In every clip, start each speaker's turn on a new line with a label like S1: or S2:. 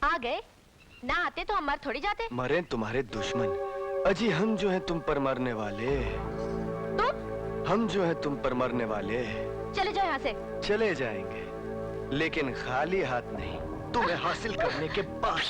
S1: आ गए, ना आते तो हम मर थोड़ी जाते।
S2: मरे तुम्हारे दुश्मन, अजी हम जो हैं तुम पर मरने वाले।
S1: तुम?
S2: हम जो हैं तुम पर मरने वाले।
S1: चले जाओ यहाँ से।
S2: चले जाएंगे, लेकिन खाली हाथ नहीं, तुम्हें हासिल करने के बाद।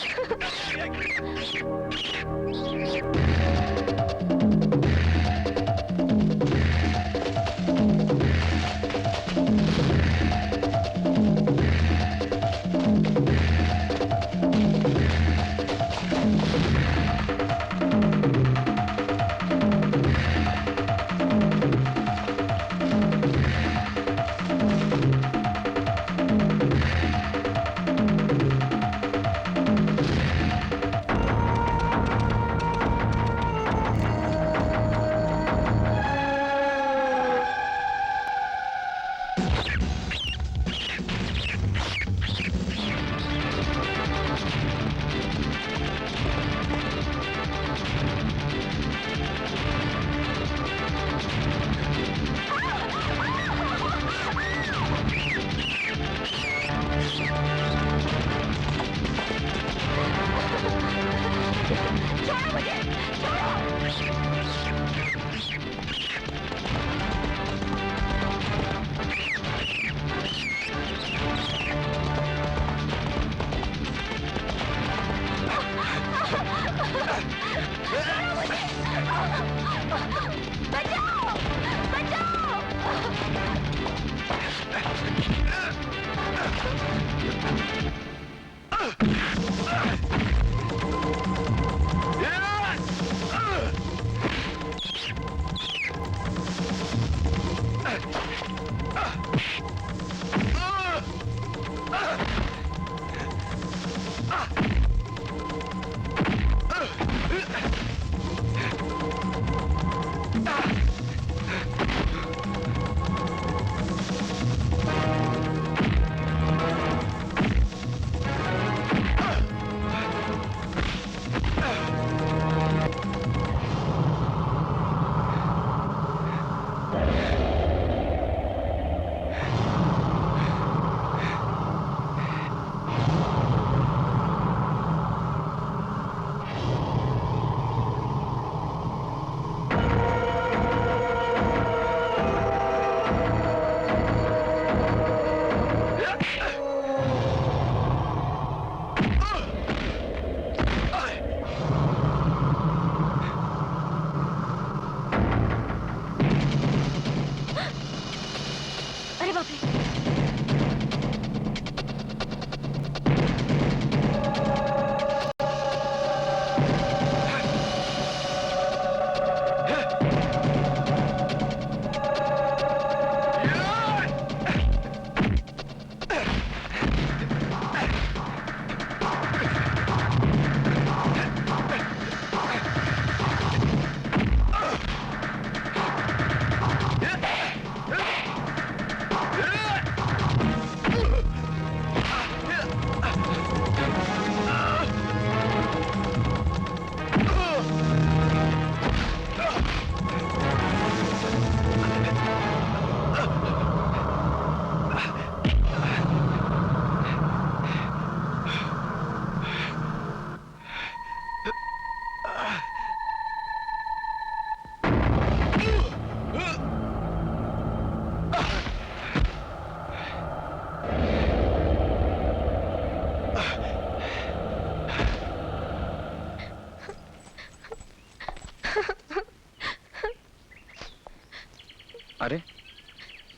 S3: अरे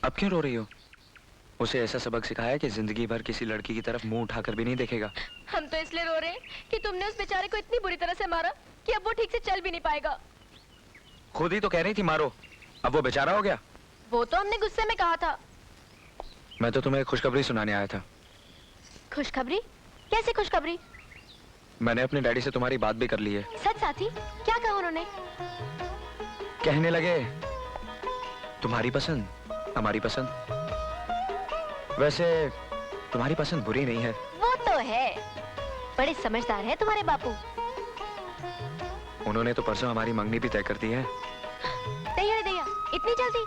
S3: अब क्यों रो रही हो? उसे ऐसा सबक सिखाया कि जिंदगी भर किसी लड़की की तरफ मुंह उठाकर भी नहीं देखेगा।
S1: हम तो इसलिए रो रहे हैं कि तुमने उस बेचारे को इतनी बुरी तरह से मारा कि अब वो ठीक से चल भी नहीं पाएगा।
S3: खुद ही तो कह रही थी मारो, अब वो बेचारा हो गया।
S1: वो तो हमने गुस्से में कहा था।
S3: मैं तो तुम्हें खुशखबरी सुनाने आया था।
S1: खुशखबरी? कैसी खुशखबरी?
S3: मैंने अपने डैडी से तुम्हारी बात भी कर ली है।
S1: सच साथी? क्या कहा उन्होंने?
S3: कहने लगे तुम्हारी पसंद हमारी पसंद, वैसे तुम्हारी पसंद बुरी नहीं है।
S1: वो तो है, बड़े समझदार है तुम्हारे बापू।
S3: उन्होंने तो परसों हमारी मंगनी भी तय कर दी है।
S1: दैया इतनी जल्दी?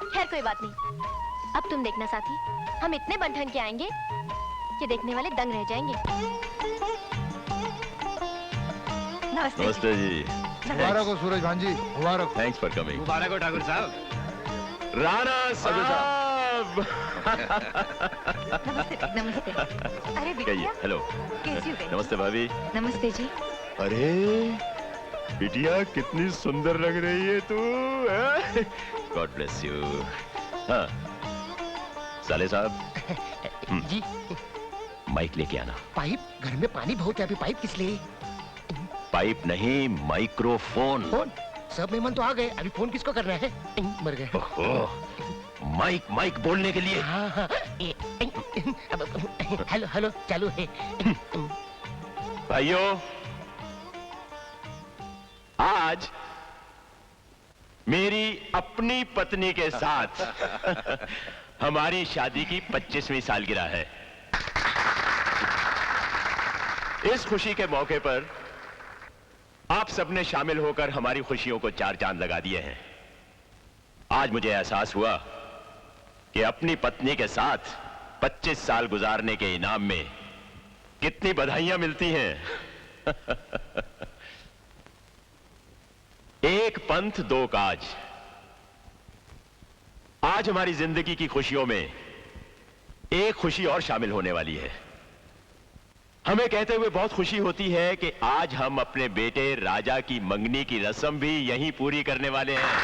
S1: खैर कोई बात नहीं, अब तुम देखना साथी, हम इतने बन ठन के आएंगे ये देखने वाले दंग रह जाएंगे। नमस्ते
S4: नमस्ते जी।
S5: मुबारक हो सूरज भांजी, मुबारक।
S4: Thanks for coming.
S2: मुबारक हो ठाकुर साहब।
S4: राणा साहब।
S6: नमस्ते नमस्ते। अरे
S4: कहिए
S6: बिटिया,
S4: हेलो।
S6: कैसी हो बेटी?
S4: नमस्ते भाभी।
S6: नमस्ते जी।
S4: अरे बिटिया कितनी सुंदर लग रही है तू। God bless you. हाँ साले साहब
S5: जी
S4: माइक लेके आना।
S5: पाइप घर में पानी बहुत है, अभी पाइप किस लिए?
S4: पाइप नहीं माइक्रोफोन।
S5: फोन? सब मेहमान तो आ गए, अभी फोन किसको करना है? मर गए।
S4: ओहो माइक माइक बोलने के लिए।
S5: हाँ हाँ हेलो हेलो चालू है।
S4: भाइयों आज मेरी अपनी पत्नी के साथ हमारी शादी की 25वीं सालगिरह है। इस खुशी के मौके पर आप सबने शामिल होकर हमारी खुशियों को चार चांद लगा दिए हैं। आज मुझे एहसास हुआ कि अपनी पत्नी के साथ 25 साल गुजारने के इनाम में कितनी बधाइयां मिलती हैं। एक पंथ दो काज। आज हमारी जिंदगी की खुशियों में एक खुशी और शामिल होने वाली है। हमें कहते हुए बहुत खुशी होती है कि आज हम अपने बेटे राजा की मंगनी की रस्म भी यहीं पूरी करने वाले हैं।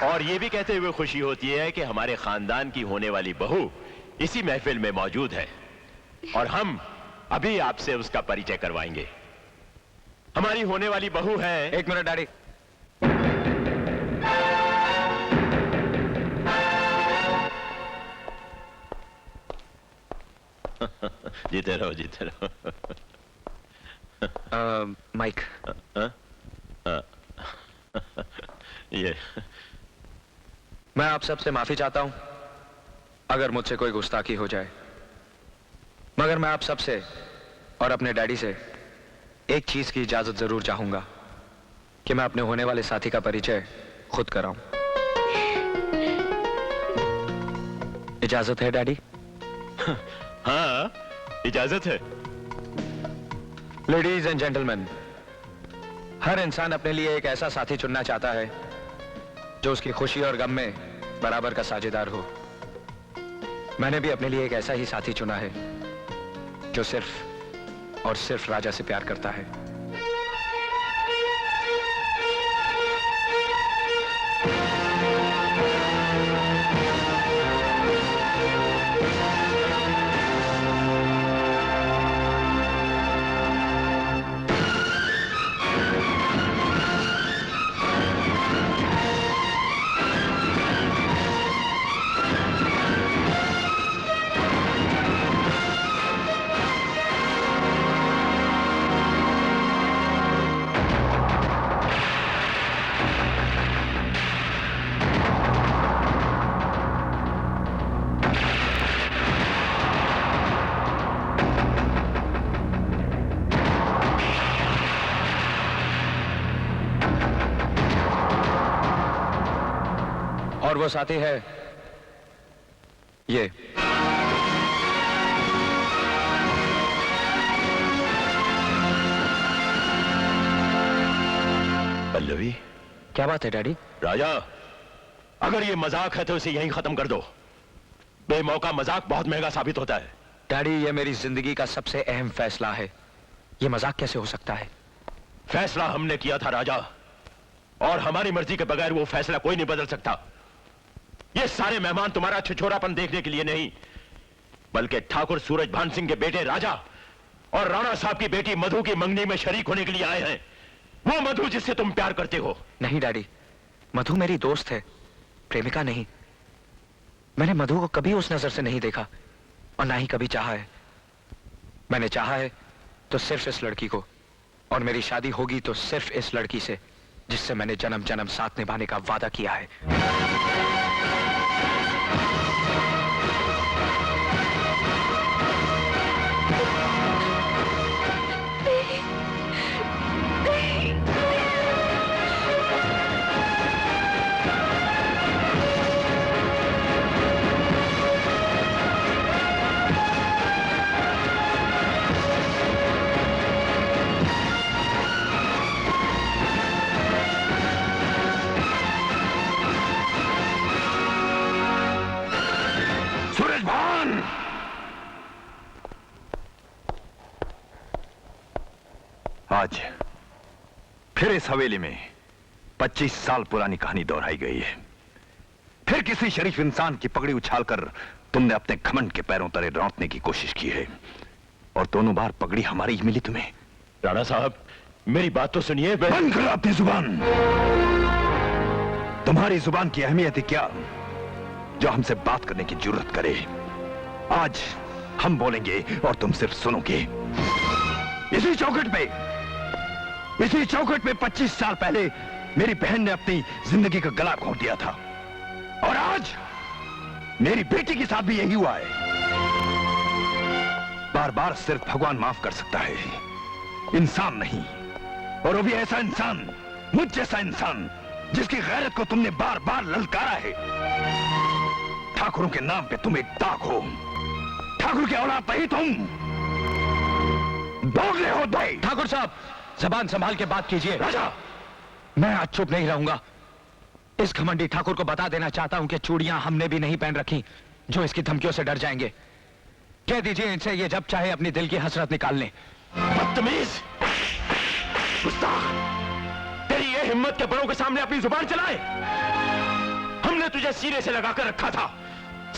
S4: और यह भी कहते हुए खुशी होती है कि हमारे खानदान की होने वाली बहू इसी महफिल में मौजूद है और हम अभी आपसे उसका परिचय करवाएंगे। हमारी होने वाली बहू है।
S3: एक मिनट डैडी।
S4: जीते रहो जीते रहो।
S3: माइक।
S4: ये
S3: मैं आप सबसे माफी चाहता हूं अगर मुझसे कोई गुस्ताखी हो जाए, मगर मैं आप सबसे और अपने डैडी से एक चीज की इजाजत जरूर चाहूंगा कि मैं अपने होने वाले साथी का परिचय खुद कराऊं। इजाजत है डैडी?
S4: हाँ इजाजत है।
S3: लेडीज एंड जेंटलमैन, हर इंसान अपने लिए एक ऐसा साथी चुनना चाहता है जो उसकी खुशी और गम में बराबर का साझेदार हो। मैंने भी अपने लिए एक ऐसा ही साथी चुना है जो सिर्फ और सिर्फ राजा से प्यार करता है। और वो साथी है ये।
S4: पल्लवी।
S3: क्या बात है डैडी?
S4: राजा अगर ये मजाक है तो इसे यहीं खत्म कर दो। बेमौका मजाक बहुत महंगा साबित होता है।
S3: डैडी, ये मेरी जिंदगी का सबसे अहम फैसला है। ये मजाक कैसे हो सकता है?
S4: फैसला हमने किया था राजा, और हमारी मर्जी के बगैर वो फैसला कोई नहीं बदल सकता। ये सारे मेहमान तुम्हारा छिछोरापन देखने के लिए नहीं, बल्कि ठाकुर सूरज भान सिंह के बेटे राजा और राणा साहब की बेटी मधु की मंगनी में शरीक होने के लिए आए हैं। वो मधु जिससे तुम प्यार करते हो।
S3: नहीं डैडी, मधु मेरी दोस्त है, प्रेमिका नहीं। मैंने मधु को कभी उस नजर से नहीं देखा और ना ही कभी चाहा है। मैंने चाहा है तो सिर्फ इस लड़की को, और मेरी शादी होगी तो सिर्फ इस लड़की से जिससे मैंने जन्म जन्म साथ निभाने का वादा किया है।
S7: आज फिर इस हवेली में 25 साल पुरानी कहानी दोहराई गई है। फिर किसी शरीफ इंसान की पगड़ी उछालकर तुमने अपने घमंड के पैरों तले रौंदने की कोशिश की है, और दोनों बार पगड़ी हमारी ही मिली तुम्हें।
S4: राणा साहब, मेरी बात तो सुनिए।
S7: बंद करो अपनी जुबान। तुम्हारी जुबान की अहमियत है क्या जो हमसे बात करने की जरूरत करे? आज हम बोलेंगे और तुम सिर्फ सुनोगे। इसी चौखट पे 25 साल पहले मेरी बहन ने अपनी जिंदगी का गला घोंट दिया था, और आज मेरी बेटी के साथ भी यही हुआ है। बार बार सिर्फ भगवान माफ कर सकता है, इंसान नहीं। और वो भी ऐसा इंसान, मुझ जैसा इंसान, जिसकी गैरत को तुमने बार बार ललकारा है। ठाकुरों के नाम पे तुम एक दाग हो। ठाकुर के औलाद नहीं तुम, दोगले हो भाई।
S3: ठाकुर साहब, जबान संभाल के बात कीजिए।
S7: राजा,
S3: मैं आज चुप नहीं रहूंगा। इस घमंडी ठाकुर को बता देना चाहता हूं कि चूड़ियां हमने भी नहीं पहन रखी जो इसकी धमकियों से डर जाएंगे। कह दीजिए इनसे ये जब चाहे अपनी दिल की हसरत निकाल लें।
S4: बदतमीज, गुस्ताख, तेरी ये हिम्मत के बड़ों के सामने अपनी जुबान चलाए। हमने तुझे सीने से लगाकर रखा था,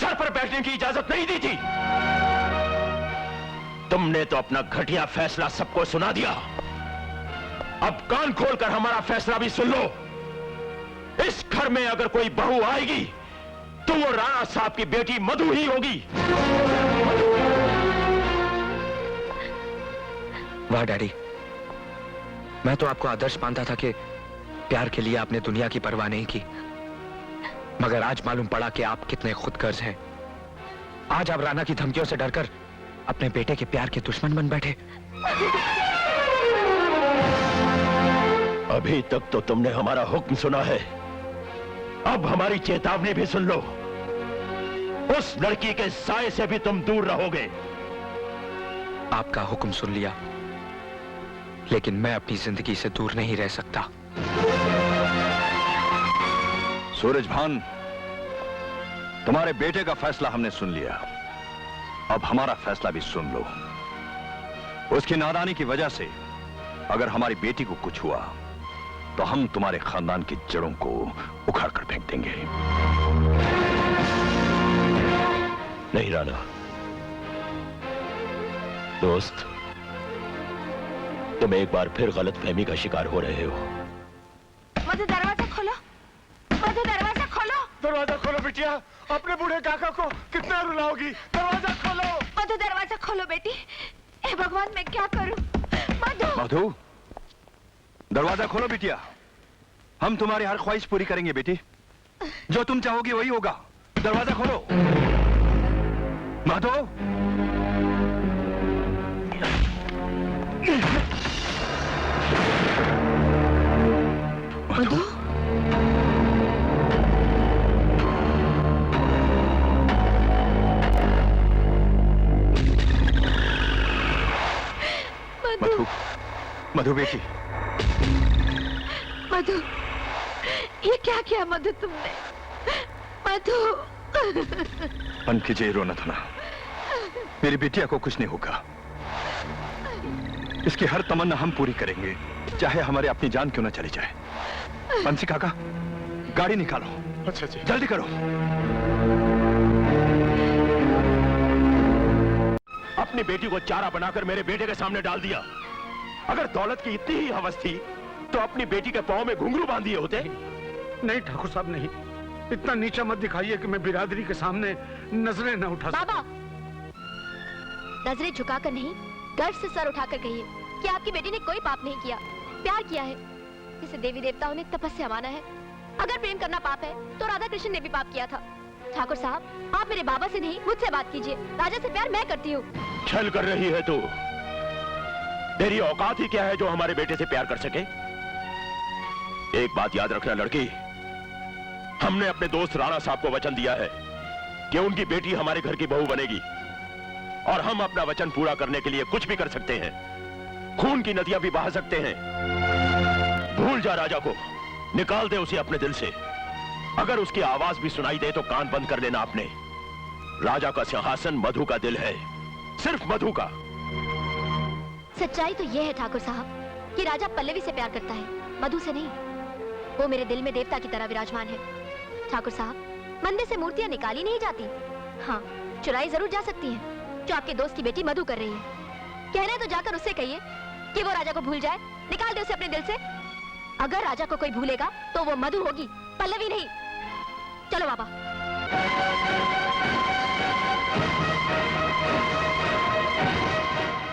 S4: सर पर बैठने की इजाजत नहीं दी थी। तुमने तो अपना घटिया फैसला सबको सुना दिया। अब कान खोलकर हमारा फैसला भी सुन लो। इस घर में अगर कोई बहू आएगी तो वो राणा साहब की बेटी मधु ही होगी।
S3: वाह डैडी, मैं तो आपको आदर्श मानता था कि प्यार के लिए आपने दुनिया की परवाह नहीं की, मगर आज मालूम पड़ा कि आप कितने खुदगर्ज हैं। आज आप राणा की धमकियों से डरकर अपने बेटे के प्यार के दुश्मन बन बैठे।
S4: अभी तक तो तुमने हमारा हुक्म सुना है, अब हमारी चेतावनी भी सुन लो। उस लड़की के साए से भी तुम दूर रहोगे।
S3: आपका हुक्म सुन लिया, लेकिन मैं अपनी जिंदगी से दूर नहीं रह सकता।
S7: सूरजभान, तुम्हारे बेटे का फैसला हमने सुन लिया, अब हमारा फैसला भी सुन लो। उसकी नादानी की वजह से अगर हमारी बेटी को कुछ हुआ तो हम तुम्हारे खानदान की जड़ों को उखाड़ कर फेंक देंगे।
S4: नहीं राणा, दोस्त, तुम एक बार फिर गलतफहमी का शिकार हो रहे हो।
S6: मधु, दरवाजा खोलो। मधु, दरवाजा खोलो।
S2: दरवाजा खोलो बिटिया, अपने बूढ़े काका को कितना रुलाओगी? दरवाजा खोलो।
S6: मधु, दरवाजा खोलो बेटी। हे भगवान, मैं क्या करूं? मधु,
S7: मधु, दरवाजा खोलो बिटिया। हम तुम्हारी हर ख्वाहिश पूरी करेंगे बेटी। जो तुम चाहोगी वही होगा। दरवाजा खोलो। मधु,
S6: मधु,
S7: मधु, मधु बेटी।
S6: मधु, ये क्या किया मधु तुमने? मधु,
S7: बंद कीजिए रोना धोना। मेरी बिटिया को कुछ नहीं होगा। इसकी हर तमन्ना हम पूरी करेंगे, चाहे हमारे अपनी जान क्यों ना चली जाए। बंसी काका, गाड़ी निकालो।
S2: अच्छा जी,
S7: जल्दी करो।
S4: अपनी बेटी को चारा बनाकर मेरे बेटे के सामने डाल दिया। अगर दौलत की इतनी ही हवस थी तो अपनी बेटी के पांव में घुंघरू बांध दिए होते।
S8: नहीं ठाकुर साहब, नहीं, इतना नीचा मत दिखाइए कि मैं बिरादरी के सामने नजरें न उठा सकूं।
S1: बाबा, नजरें झुकाकर नहीं, गर्व से सर उठाकर कहिए कि आपकी बेटी ने कोई पाप नहीं किया, प्यार किया है, जिसे देवी देवताओं ने तपस्या माना है। अगर प्रेम करना पाप है तो राधा कृष्ण ने भी पाप किया था। ठाकुर साहब, आप मेरे बाबा से नहीं मुझसे बात कीजिए। राजा से प्यार मैं करती हूँ।
S4: छल कर रही है तू। तेरी औकात ही क्या है जो हमारे बेटे से प्यार कर सके? एक बात याद रखना लड़की, हमने अपने दोस्त राणा साहब को वचन दिया है कि उनकी बेटी हमारे घर की बहू बनेगी, और हम अपना वचन पूरा करने के लिए कुछ भी कर सकते हैं। खून की नदियां भी बहा सकते हैं। भूल जा राजा को, निकाल दे उसे अपने दिल से। अगर उसकी आवाज भी सुनाई दे तो कान बंद कर लेना आपने। राजा का सिंहासन मधु का दिल है, सिर्फ मधु का।
S1: सच्चाई तो यह है ठाकुर साहब कि राजा पल्लवी से प्यार करता है, मधु से नहीं। वो मेरे दिल में देवता की तरह विराजमान है। ठाकुर साहब, मंदिर से मूर्तियां निकाली नहीं जाती, हाँ चुराई जरूर जा सकती हैं, जो आपके दोस्त की बेटी मधु कर रही है। कहना है तो जाकर उससे कहिए कि वो राजा को भूल जाए, निकाल दे उसे अपने दिल से। अगर राजा को कोई भूलेगा तो वो मधु होगी, पल्लवी नहीं। चलो बाबा।